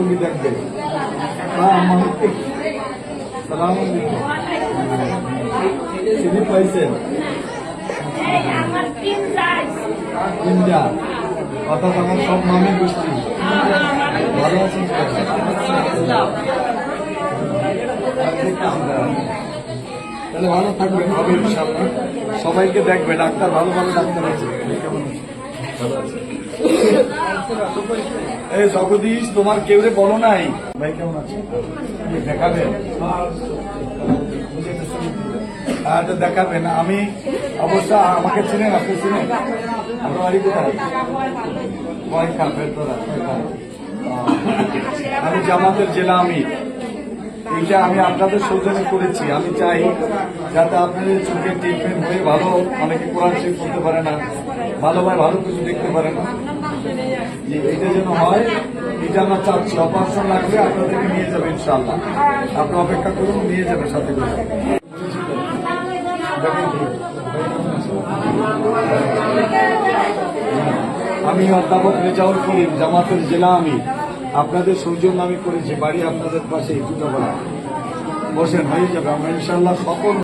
রোগী দেখবে। সালাম চিনি পাইছেন তিনটা, অর্থাৎ আমার সব মামি গোষ্ঠী ভালো আছেন। তাহলে ভালো থাকবেন, হবে ইনশাআল্লাহ। সবাইকে দেখবে, ডাক্তার ভালো ভালো ডাক্তার আছে। ভালো আছে। এই জগদীশ, তোমার কেউরে বলো নাই ভাই কেমন আছে, দেখাবেন দেখাবেন। আমি অবশ্য আমাকে চিনেন, আপনি চিনেন? আপনার বাড়ি কোথায়? কয়খান ভেতরা? আমি জামাতের জেলা আমি। এইটা আমি আপনাদের সৌজন্যে করেছি। আমি চাই যাতে আপনাদের চোখের ট্রিটমেন্ট হয়ে ভালো, অনেকে কোরআন শরীফ পড়তে পারে না, ভালোভাবে ভালো কিছু দেখতে পারে না, এইটা যেন হয়। এটা আমরা চাচ্ছি। অপারেশন লাগবে আপনাদেরকে নিয়ে যাবে ইনশাআল্লাহ। আপনি অপেক্ষা করুন, নিয়ে যাবে সাথে করে। আমি অধ্যাপক রেজাউল করিম, জামাতের জেলা আমি। আপনাদের সৌজন্য আমি করেছি, বাড়ি আপনাদের পাশে। বসেন, হয়ে যাবে। আমরা ইনশাআল্লাহ সকল